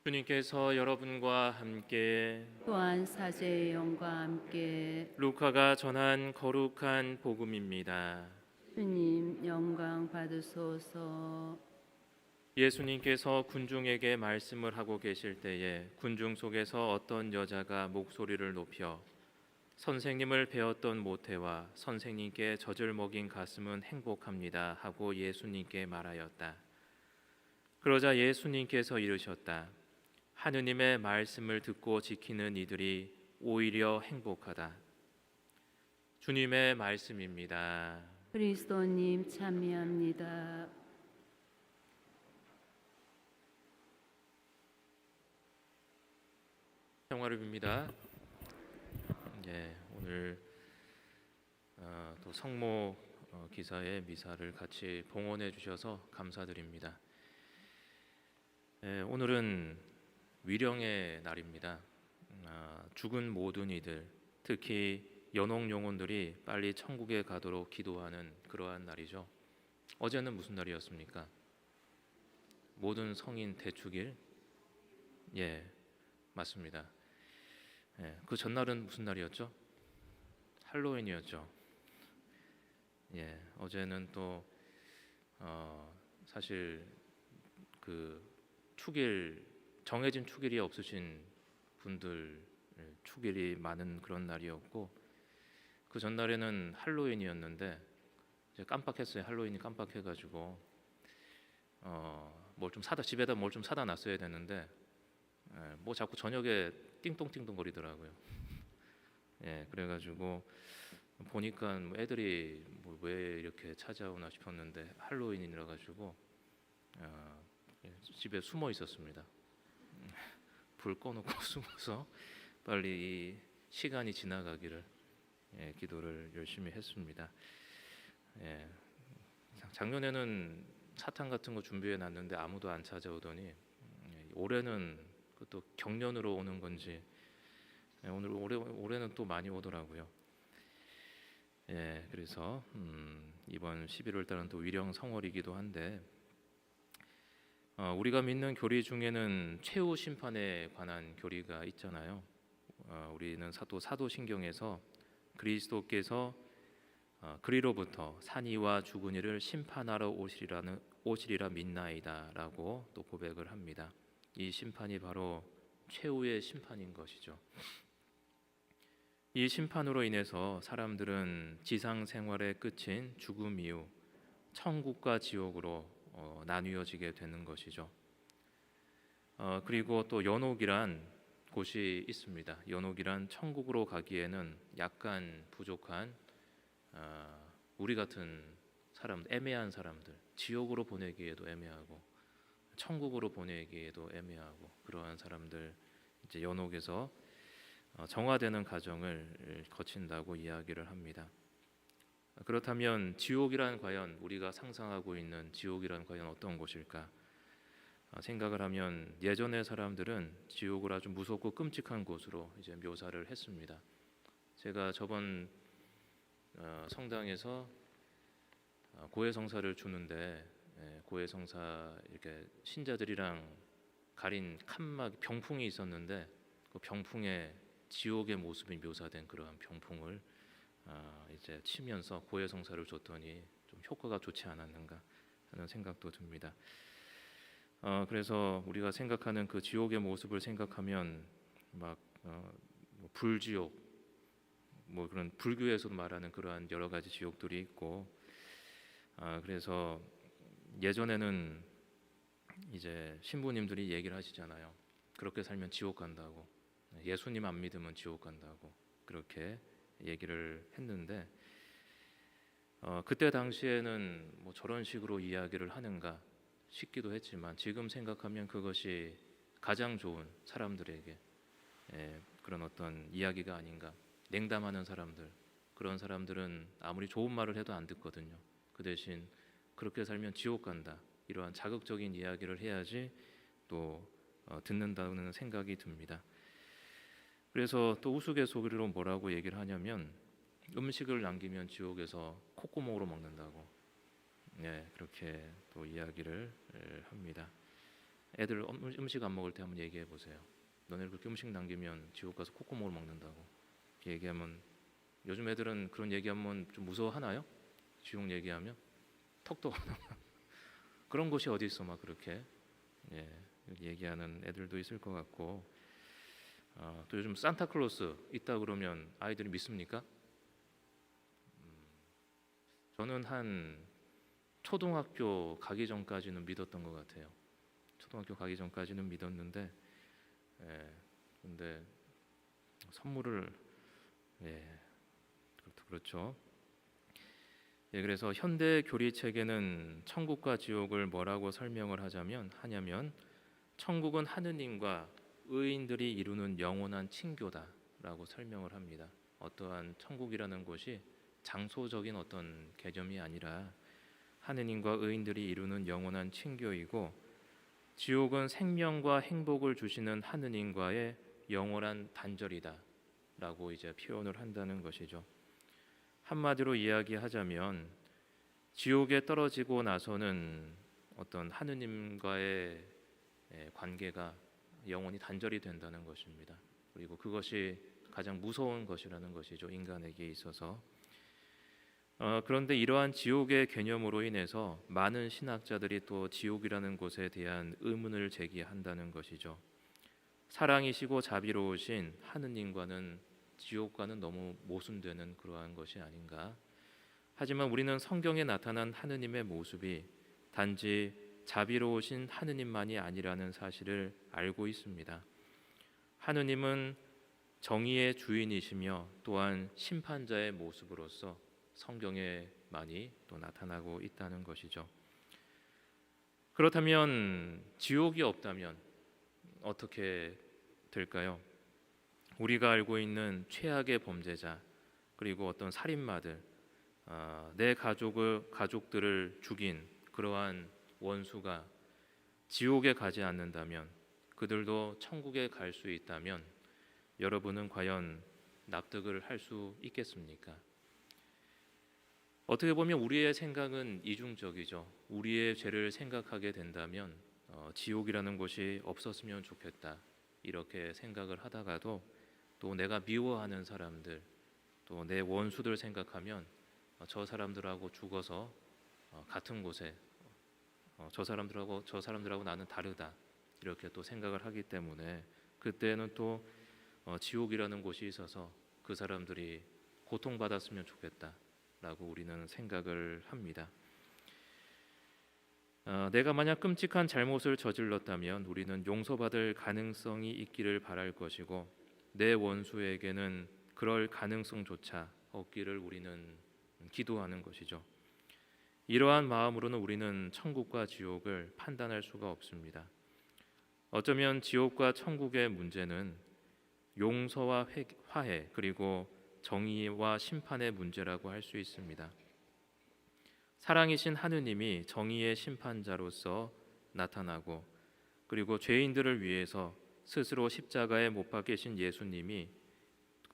주님께서 여러분과 함께 또한 사제의 영과 함께 루카가 전한 거룩한 복음입니다. 주님 영광 받으소서. 예수님께서 군중에게 말씀을 하고 계실 때에 군중 속에서 어떤 여자가 목소리를 높여 선생님을 배웠던 모태와 선생님께 젖을 먹인 가슴은 행복합니다 하고 예수님께 말하였다. 그러자 예수님께서 이르셨다. 하느님의 말씀을 듣고 지키는 이들이 오히려 행복하다. 주님의 말씀입니다. 그리스도님 찬미합니다. 평화를 오늘 또 성모 기사의 미사를 같이 봉헌해 주셔서 감사드립니다. 오늘은 위령의 날입니다. 죽은 모든 이들, 특히 연옥 영혼들이 빨리 천국에 가도록 기도하는 그러한 날이죠. 어제는 무슨 날이었습니까? 모든 성인 대축일? 예, 맞습니다. 그 전날은 무슨 날이었죠? 할로윈이었죠. 어제는 또 사실 그 축일, 정해진 축일이 없으신 분들 축일이 많은 그런 날이었고, 그 전날에는 할로윈이었는데 이제 깜빡했어요. 할로윈이 깜빡해가지고 뭘 좀 사다, 집에다 뭘 좀 사다 놨어야 되는데 뭐 자꾸 저녁에 띵동띵동 거리더라고요. 그래가지고 보니까 뭐 애들이 뭐 왜 이렇게 찾아오나 싶었는데 할로윈이라 가지고 집에 숨어 있었습니다. 불 꺼놓고 숨어서 빨리 이 시간이 지나가기를 기도를 열심히 했습니다. 작년에는 사탕 같은 거 준비해 놨는데 아무도 안 찾아오더니 올해는 또 경련으로 오는 건지 올해는 또 많이 오더라고요. 그래서 이번 11월 달은 또 위령 성월이기도 한데 우리가 믿는 교리 중에는 최후 심판에 관한 교리가 있잖아요. 우리는 사도신경에서 그리스도께서 그리로부터 산이와 죽은 이를 심판하러 오시리라 믿나이다라고 또 고백을 합니다. 이 심판이 바로 최후의 심판인 것이죠. 이 심판으로 인해서 사람들은 지상 생활의 끝인 죽음 이후 천국과 지옥으로 나뉘어지게 되는 것이죠. 그리고 또 연옥이란 곳이 있습니다. 연옥이란 천국으로 가기에는 약간 부족한 우리 같은 사람, 애매한 사람들, 지옥으로 보내기에도 애매하고 천국으로 보내기에도 애매하고 그러한 사람들, 이제 연옥에서 정화되는 과정을 거친다고 이야기를 합니다. 그렇다면 지옥이란 과연 우리가 상상하고 있는 지옥이란 과연 어떤 곳일까 생각을 하면 예전의 사람들은 지옥을 아주 무섭고 끔찍한 곳으로 이제 묘사를 했습니다. 제가 저번 성당에서 고해성사를 주는데 고해성사 이렇게 신자들이랑 가린 칸막 병풍이 있었는데 그 병풍에 지옥의 모습이 묘사된 그러한 병풍을 이제 치면서 고해성사를 줬더니 좀 효과가 좋지 않았는가 하는 생각도 듭니다. 그래서 우리가 생각하는 그 지옥의 모습을 생각하면 막 뭐 불지옥, 뭐 그런 불교에서도 말하는 그러한 여러 가지 지옥들이 있고, 그래서 예전에는 이제 신부님들이 얘기를 하시잖아요. 그렇게 살면 지옥 간다고, 예수님 안 믿으면 지옥 간다고 그렇게 얘기를 했는데 그때 당시에는 뭐 저런 식으로 이야기를 하는가 싶기도 했지만 지금 생각하면 그것이 가장 좋은 사람들에게 그런 어떤 이야기가 아닌가. 냉담하는 사람들, 그런 사람들은 아무리 좋은 말을 해도 안 듣거든요. 그 대신 그렇게 살면 지옥 간다, 이러한 자극적인 이야기를 해야지 또 듣는다는 생각이 듭니다. 그래서 또 우스갯소리로 뭐라고 얘기를 하냐면 음식을 남기면 지옥에서 콧구멍으로 먹는다고 그렇게 또 이야기를 합니다. 애들 음식 안 먹을 때 한번 얘기해 보세요. 너네 그렇게 음식 남기면 지옥 가서 콧구멍을 먹는다고 얘기하면, 요즘 애들은 그런 얘기하면 좀 무서워하나요? 지옥 얘기하면 턱도 그런 곳이 어디 있어 막 그렇게 얘기하는 애들도 있을 것 같고, 또 요즘 산타클로스 있다 그러면 아이들이 믿습니까? 저는 한 초등학교 가기 전까지는 믿었던 것 같아요. 초등학교 가기 전까지는 믿었는데, 근데 선물을 그렇죠. 그래서 현대 교리 체계는 천국과 지옥을 뭐라고 설명을 하냐면 천국은 하느님과 의인들이 이루는 영원한 친교다라고 설명을 합니다. 어떠한 천국이라는 곳이 장소적인 어떤 개념이 아니라 하느님과 의인들이 이루는 영원한 친교이고, 지옥은 생명과 행복을 주시는 하느님과의 영원한 단절이다라고 이제 표현을 한다는 것이죠. 한마디로 이야기하자면 지옥에 떨어지고 나서는 어떤 하느님과의 관계가 영원히 단절이 된다는 것입니다. 그리고 그것이 가장 무서운 것이라는 것이죠, 인간에게 있어서. 그런데 이러한 지옥의 개념으로 인해서 많은 신학자들이 또 지옥이라는 곳에 대한 의문을 제기한다는 것이죠. 사랑이시고 자비로우신 하느님과는 지옥과는 너무 모순되는 그러한 것이 아닌가. 하지만 우리는 성경에 나타난 하느님의 모습이 단지 자비로우신 하느님만이 아니라는 사실을 알고 있습니다. 하느님은 정의의 주인이시며 또한 심판자의 모습으로서 성경에 많이 또 나타나고 있다는 것이죠. 그렇다면 지옥이 없다면 어떻게 될까요? 우리가 알고 있는 최악의 범죄자, 그리고 어떤 살인마들, 내 가족들을 죽인 그러한 원수가 지옥에 가지 않는다면, 그들도 천국에 갈 수 있다면 여러분은 과연 납득을 할 수 있겠습니까? 어떻게 보면 우리의 생각은 이중적이죠. 우리의 죄를 생각하게 된다면 지옥이라는 곳이 없었으면 좋겠다 이렇게 생각을 하다가도, 또 내가 미워하는 사람들, 또 내 원수들 생각하면 저 사람들하고 죽어서 같은 곳에, 저 사람들하고 나는 다르다 이렇게 또 생각을 하기 때문에, 그때는 또 지옥이라는 곳이 있어서 그 사람들이 고통받았으면 좋겠다라고 우리는 생각을 합니다. 내가 만약 끔찍한 잘못을 저질렀다면 우리는 용서받을 가능성이 있기를 바랄 것이고, 내 원수에게는 그럴 가능성조차 없기를 우리는 기도하는 것이죠. 이러한 마음으로는 우리는 천국과 지옥을 판단할 수가 없습니다. 어쩌면 지옥과 천국의 문제는 용서와 화해, 그리고 정의와 심판의 문제라고 할 수 있습니다. 사랑이신 하느님이 정의의 심판자로서 나타나고, 그리고 죄인들을 위해서 스스로 십자가에 못 박히신 예수님이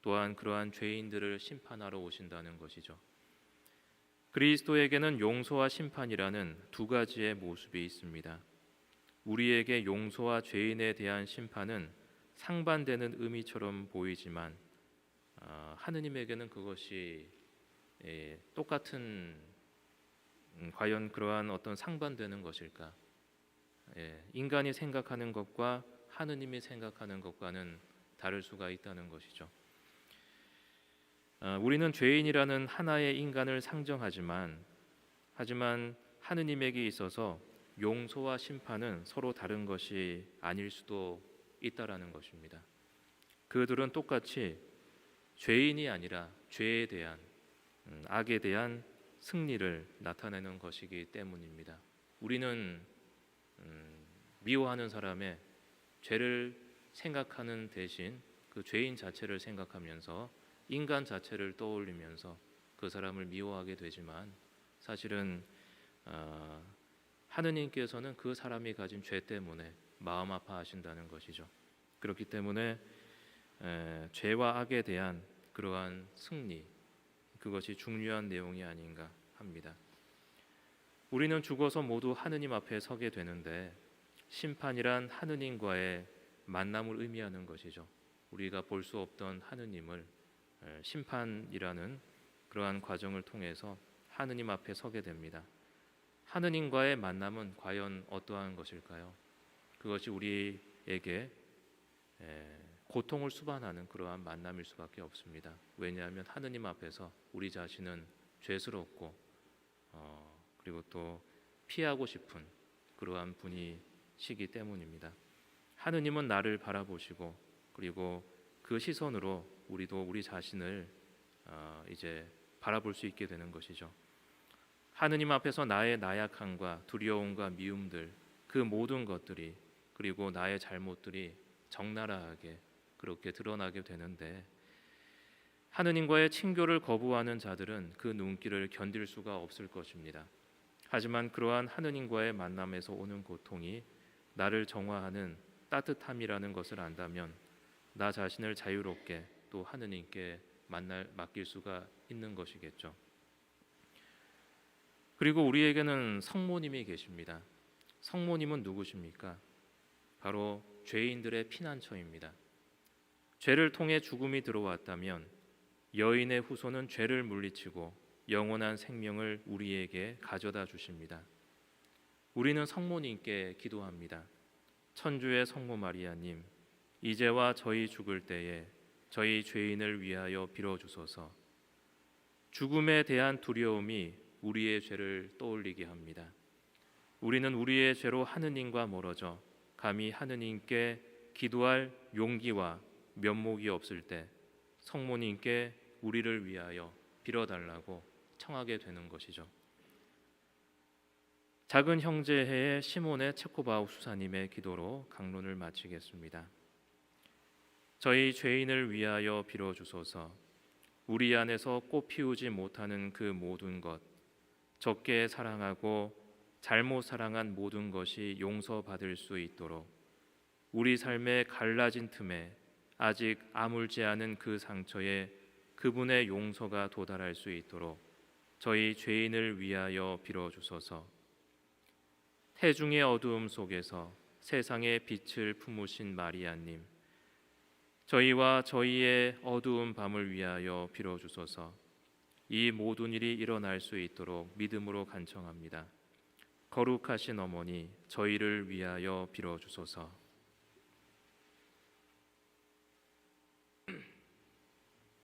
또한 그러한 죄인들을 심판하러 오신다는 것이죠. 그리스도에게는 용서와 심판이라는 두 가지의 모습이 있습니다. 우리에게 용서와 죄인에 대한 심판은 상반되는 의미처럼 보이지만, 하느님에게는 그것이 똑같은, 과연 그러한 어떤 상반되는 것일까? 인간이 생각하는 것과 하느님이 생각하는 것과는 다를 수가 있다는 것이죠. 우리는 죄인이라는 하나의 인간을 상정하지만 하느님에게 있어서 용서와 심판은 서로 다른 것이 아닐 수도 있다라는 것입니다. 그들은 똑같이 죄인이 아니라 죄에 대한, 악에 대한 승리를 나타내는 것이기 때문입니다. 우리는 미워하는 사람의 죄를 생각하는 대신 그 죄인 자체를 생각하면서 인간 자체를 떠올리면서 그 사람을 미워하게 되지만, 사실은 하느님께서는 그 사람이 가진 죄 때문에 마음 아파하신다는 것이죠. 그렇기 때문에 죄와 악에 대한 그러한 승리, 그것이 중요한 내용이 아닌가 합니다. 우리는 죽어서 모두 하느님 앞에 서게 되는데, 심판이란 하느님과의 만남을 의미하는 것이죠. 우리가 볼 수 없던 하느님을 심판이라는 그러한 과정을 통해서 하느님 앞에 서게 됩니다. 하느님과의 만남은 과연 어떠한 것일까요? 그것이 우리에게 고통을 수반하는 그러한 만남일 수밖에 없습니다. 왜냐하면 하느님 앞에서 우리 자신은 죄스럽고 그리고 또 피하고 싶은 그러한 분이시기 때문입니다. 하느님은 나를 바라보시고 그리고 그 시선으로 우리도 우리 자신을 이제 바라볼 수 있게 되는 것이죠. 하느님 앞에서 나의 나약함과 두려움과 미움들, 그 모든 것들이 그리고 나의 잘못들이 적나라하게 그렇게 드러나게 되는데, 하느님과의 친교를 거부하는 자들은 그 눈길을 견딜 수가 없을 것입니다. 하지만 그러한 하느님과의 만남에서 오는 고통이 나를 정화하는 따뜻함이라는 것을 안다면 나 자신을 자유롭게 또 하느님께 맡길 수가 있는 것이겠죠. 그리고 우리에게는 성모님이 계십니다. 성모님은 누구십니까? 바로 죄인들의 피난처입니다. 죄를 통해 죽음이 들어왔다면 여인의 후손은 죄를 물리치고 영원한 생명을 우리에게 가져다 주십니다. 우리는 성모님께 기도합니다. 천주의 성모 마리아님, 이제와 저희 죽을 때에 저희 죄인을 위하여 빌어주소서. 죽음에 대한 두려움이 우리의 죄를 떠올리게 합니다. 우리는 우리의 죄로 하느님과 멀어져 감히 하느님께 기도할 용기와 면목이 없을 때 성모님께 우리를 위하여 빌어달라고 청하게 되는 것이죠. 작은 형제의 시몬의 체코바우 수사님의 기도로 강론을 마치겠습니다. 저희 죄인을 위하여 빌어주소서. 우리 안에서 꽃 피우지 못하는 그 모든 것, 적게 사랑하고 잘못 사랑한 모든 것이 용서받을 수 있도록, 우리 삶의 갈라진 틈에 아직 아물지 않은 그 상처에 그분의 용서가 도달할 수 있도록 저희 죄인을 위하여 빌어주소서. 태중의 어두움 속에서 세상의 빛을 품으신 마리아님, 저희와 저희의 어두운 밤을 위하여 빌어주소서. 이 모든 일이 일어날 수 있도록 믿음으로 간청합니다. 거룩하신 어머니, 저희를 위하여 빌어주소서.